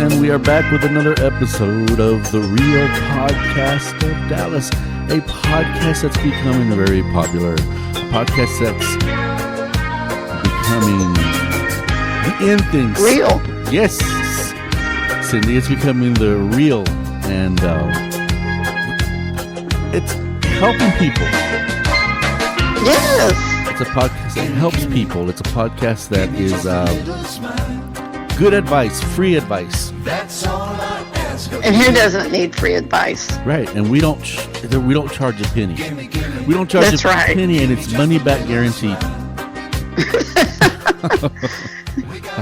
and we are back with another episode of the Real Podcast of Dallas, a podcast that's becoming very popular, a podcast that's becoming the end things. Real. Yes, Cindy, it's becoming the real, and it's helping people. Yes. It's a podcast that helps people. It's a podcast that is good advice, free advice. And who doesn't need free advice? Right, and we don't charge a penny. We don't charge That's a right. penny, and it's money back guaranteed.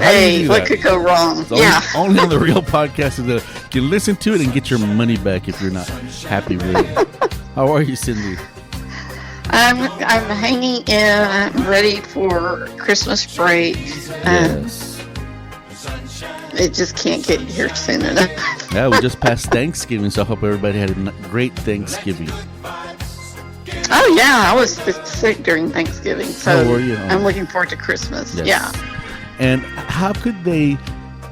Hey, what could go wrong? It's only on the Real Podcast is that you can listen to it and get your money back if you're not happy with it. How are you, Cindy? I'm hanging in. I'm ready for Christmas break. Yes. It just can't get here soon enough. Yeah, we just passed Thanksgiving, so I hope everybody had a great Thanksgiving. Oh yeah, I was sick during Thanksgiving, so How were you? I'm looking forward to Christmas. Yes. Yeah. And how could they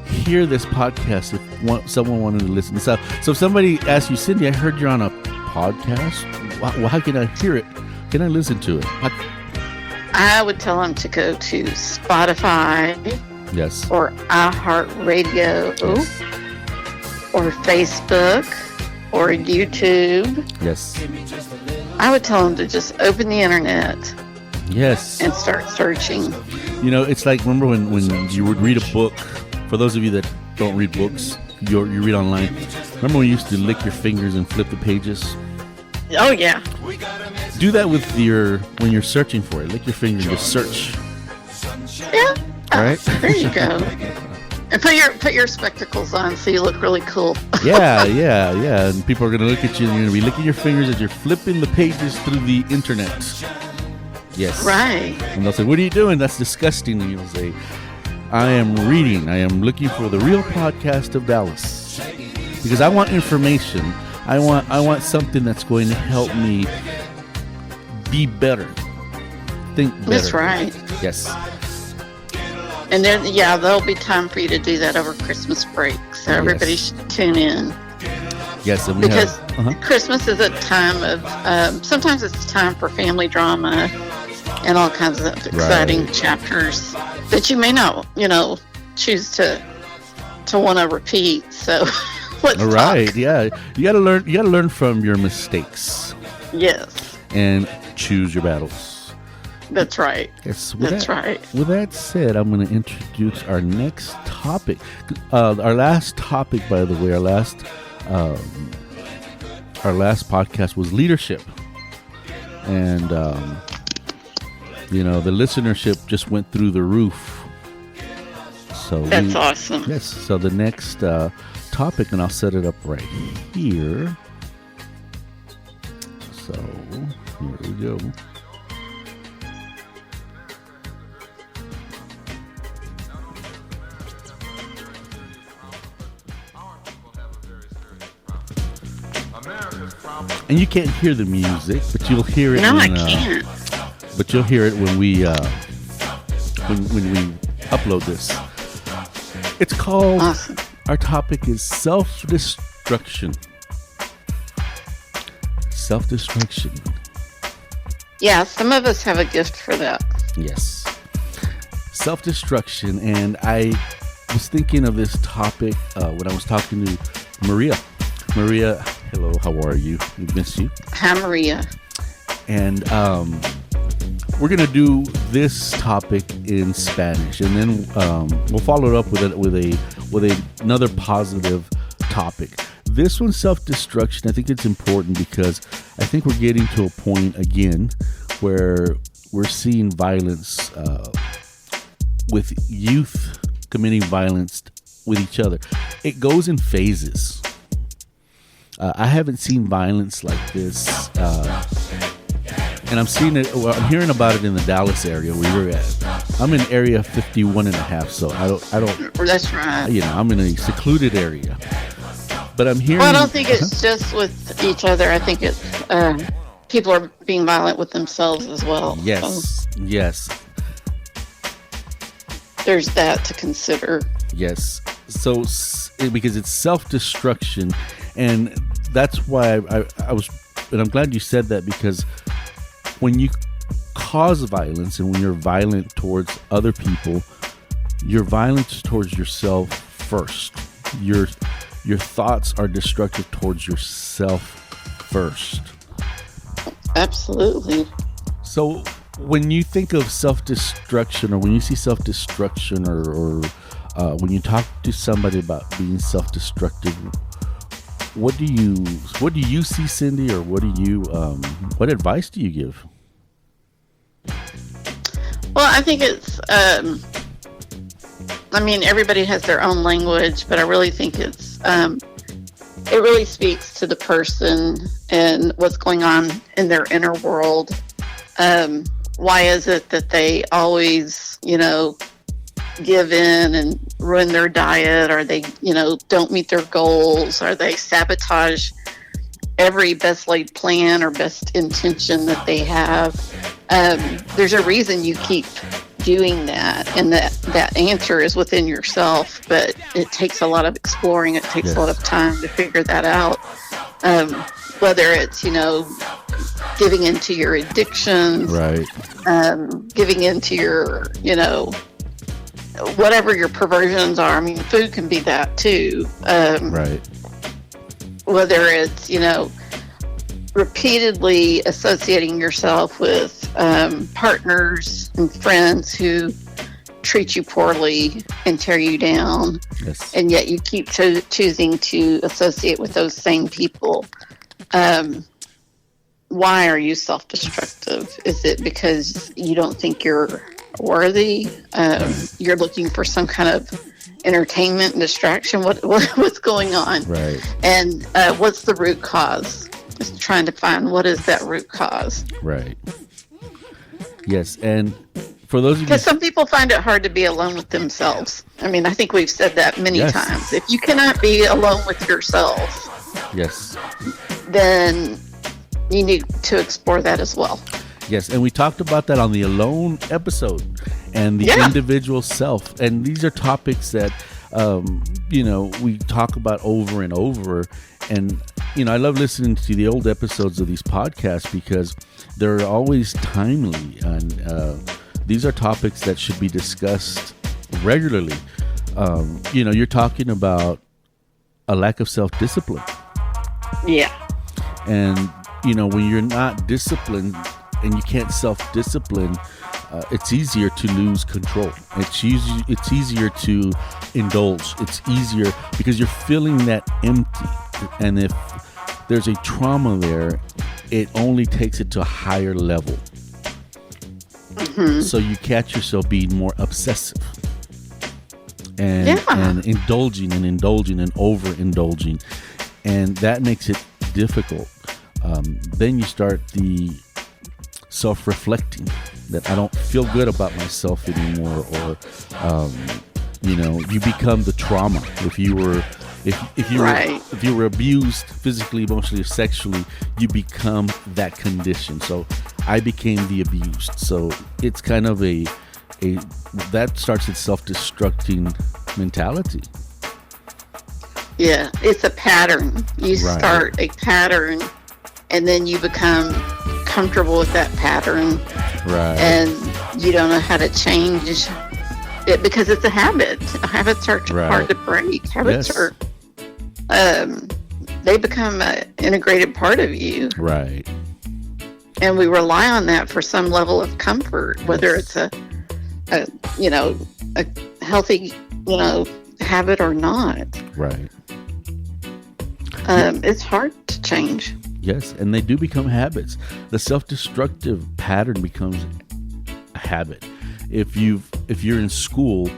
hear this podcast if someone wanted to listen? So if somebody asks you, Cindy, I heard you're on a podcast. How can I hear it? Can I listen to it? I would tell them to go to Spotify. Yes. Or iHeartRadio. Yes. Or Facebook. Or YouTube. Yes. I would tell them to just open the internet. Yes. And start searching. You know, it's like, remember when you would read a book? For those of you that don't read books, you read online. Remember when you used to lick your fingers and flip the pages? Oh, yeah. Do that with when you're searching for it. Lick your finger and just search. Yeah. All right. There you go. And put your spectacles on so you look really cool. Yeah. And people are going to look at you and you're going to be licking your fingers as you're flipping the pages through the internet. Yes. Right. And they'll say, what are you doing? That's disgusting. And you'll say, I am reading. I am looking for the Real Podcast of Dallas. Because I want information. I want something that's going to help me be better. Think better. That's right. Yes. And there'll be time for you to do that over Christmas break. So everybody should tune in. Yes, and because Christmas is a time of sometimes it's time for family drama and all kinds of exciting chapters that you may not, choose to want to repeat. So let's talk. Yeah. You got to learn from your mistakes. Yes. And choose your battles. That's right. Yes, right. With that said, I'm going to introduce our next topic. Our last topic, by the way, our last podcast was leadership. And, the listenership just went through the roof. So that's awesome. Yes. So the next topic, and I'll set it up right here. So here we go. And you can't hear the music, but you'll hear it. No, I can't. But you'll hear it when we upload this. It's called. Awesome. Our topic is self-destruction. Self-destruction. Yeah, some of us have a gift for that. Yes. Self-destruction, and I was thinking of this topic when I was talking to Maria. Maria, hello, how are you? We miss you. Hi, Maria. And we're going to do this topic in Spanish, and then we'll follow it up with another positive topic. This one's self-destruction. I think it's important because I think we're getting to a point again where we're seeing violence with youth committing violence with each other. It goes in phases. I haven't seen violence like this, and I'm seeing it. Well, I'm hearing about it in the Dallas area where you're at. I'm in area 51 and a half, so I don't. That's right. I'm in a secluded area, but I'm hearing. Well, I don't think it's just with each other. I think it's people are being violent with themselves as well. Yes, yes. There's that to consider. Yes. So because it's self-destruction, and that's why I was, and I'm glad you said that, because when you cause violence and when you're violent towards other people, you're violent towards yourself first. Your thoughts are destructive towards yourself first. Absolutely. So when you think of self-destruction, or when you see self-destruction, or when you talk to somebody about being self-destructive, what do you see, Cindy, or what advice do you give? Well, I think it's, everybody has their own language, but I really think it's, it really speaks to the person and what's going on in their inner world. Why is it that they always, give in and ruin their diet, or they, don't meet their goals, or they sabotage every best laid plan or best intention that they have? There's a reason you keep doing that, and that answer is within yourself, but it takes a lot of exploring. It takes a lot of time to figure that out. Whether it's, giving into your addictions, right? Giving into your, whatever your perversions are. I mean, food can be that too. Right. Whether it's, repeatedly associating yourself with partners and friends who treat you poorly and tear you down, yes, and yet you keep choosing to associate with those same people. Why are you self-destructive? Is it because you don't think you're worthy? You're looking for some kind of entertainment and distraction? What's going on? Right. And what's the root cause? Just trying to find what is that root cause. Right. Yes, and for those of you, because some people find it hard to be alone with themselves. I mean, I think we've said that many times. If you cannot be alone with yourself, yes, then you need to explore that as well. Yes, and we talked about that on the alone episode, and the individual self. And these are topics that, we talk about over and over. And, I love listening to the old episodes of these podcasts because they're always timely. And these are topics that should be discussed regularly. You're talking about a lack of self-discipline. Yeah. And, when you're not disciplined and you can't self-discipline, it's easier to lose control. It's easier to indulge. It's easier because you're feeling that empty. And if there's a trauma there, it only takes it to a higher level. Mm-hmm. So you catch yourself being more obsessive and indulging and overindulging. And that makes it difficult. Then you start the self-reflecting that I don't feel good about myself anymore, or you become the trauma. If you were abused physically, emotionally, or sexually, you become that condition. So I became the abused. So it's kind of a that starts a self-destructing mentality. Yeah, it's a pattern. You start a pattern, and then you become comfortable with that pattern, and you don't know how to change it because it's a habit. Habits are hard to break. Habits are they become an integrated part of you, right? And we rely on that for some level of comfort, whether it's a healthy habit or not, right? It's hard to change. Yes, and they do become habits. The self-destructive pattern becomes a habit. If you're in school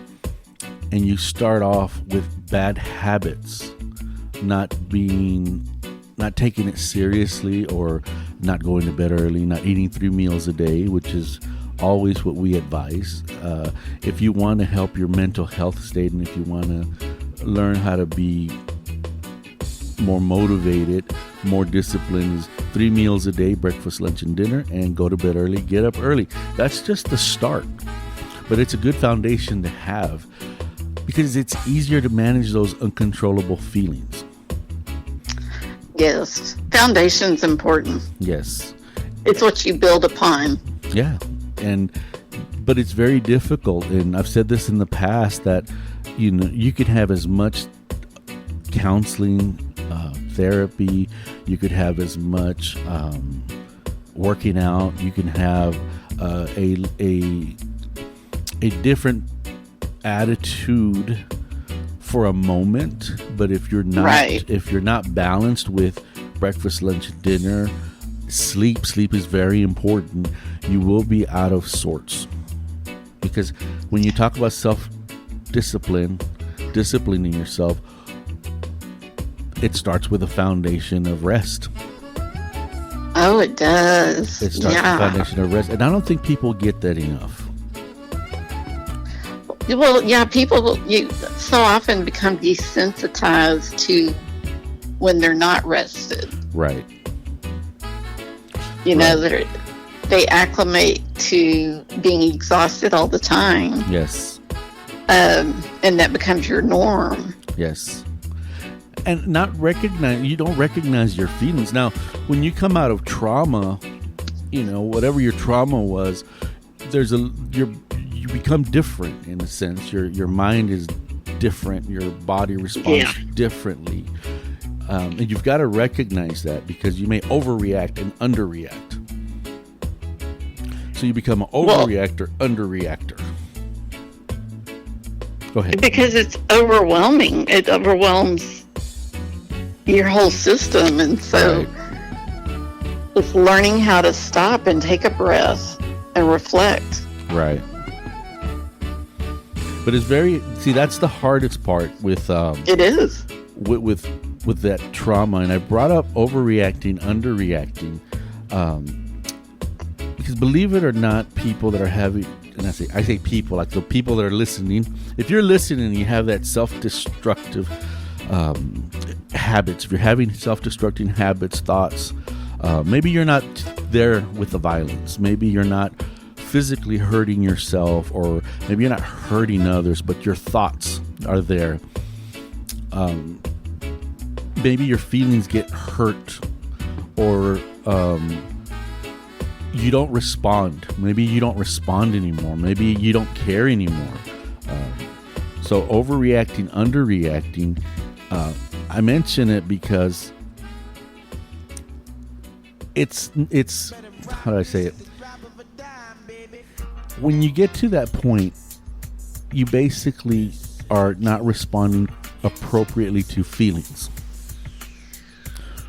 and you start off with bad habits, not taking it seriously, or not going to bed early, not eating 3 meals a day, which is always what we advise. If you want to help your mental health state, and if you want to learn how to be more motivated, more disciplined, is 3 meals a day, breakfast, lunch, and dinner, and go to bed early, get up early. That's just the start, but it's a good foundation to have. Because it's easier to manage those uncontrollable feelings. Yes. Foundation's important. Yes. It's what you build upon. Yeah. But it's very difficult. And I've said this in the past that, you can have as much counseling, therapy, you could have as much working out, you can have a different attitude for a moment, but if you're not balanced with breakfast, lunch, discipline, sleep is very important. You will be out of sorts, because when you talk about disciplining yourself, it starts with a foundation of rest. Oh, it does. It starts with a foundation of rest, and I don't think people get that enough. Well, yeah, people so often become desensitized to when they're not rested. Right. You know, they acclimate to being exhausted all the time. Yes. And that becomes your norm. Yes. And you don't recognize your feelings. Now, when you come out of trauma, whatever your trauma was, you become different in a sense. Your mind is different. Your body responds differently. And you've got to recognize that, because you may overreact and underreact. So you become an overreactor, underreactor. Go ahead. Because it's overwhelming. It overwhelms your whole system. And so it's learning how to stop and take a breath and reflect. Right. But it's that's the hardest part with it is with that trauma. And I brought up overreacting, underreacting, because believe it or not, people that are having, and I say people, like the people that are listening, if you're listening and you have that self-destructive habits, if you're having self-destructing habits, thoughts, maybe you're not there with the violence, maybe you're not physically hurting yourself, or maybe you're not hurting others, but your thoughts are there. Maybe your feelings get hurt, or you don't respond. Maybe you don't respond anymore. Maybe you don't care anymore. So overreacting, underreacting, I mention it because it's how do I say it? When you get to that point, you basically are not responding appropriately to feelings.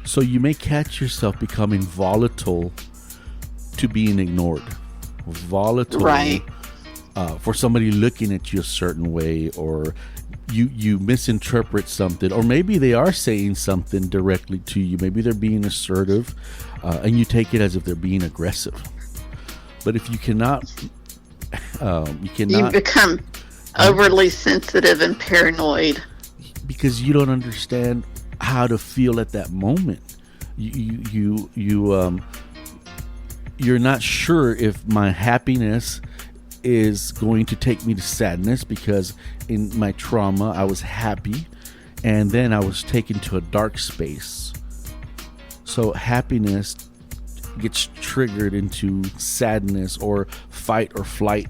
So you may catch yourself becoming volatile to being ignored. Volatile for somebody looking at you a certain way, or you misinterpret something, or maybe they are saying something directly to you. Maybe they're being assertive, and you take it as if they're being aggressive. But if you cannot... you become overly sensitive and paranoid, because you don't understand how to feel at that moment. You're not sure if my happiness is going to take me to sadness, because in my trauma I was happy and then I was taken to a dark space. So happiness gets triggered into sadness or fight or flight.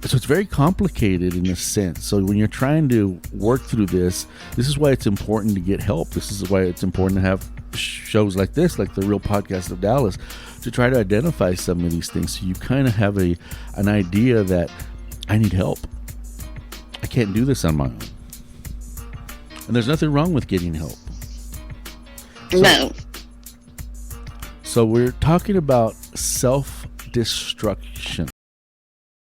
So it's very complicated in a sense. So when you're trying to work through this is why it's important to get help. This is why it's important to have shows like this, like the Real Podcast of Dallas, to try to identify some of these things, so you kind of have an idea that I need help. I can't do this on my own. And there's nothing wrong with getting help. No. So we're talking about self-destruction.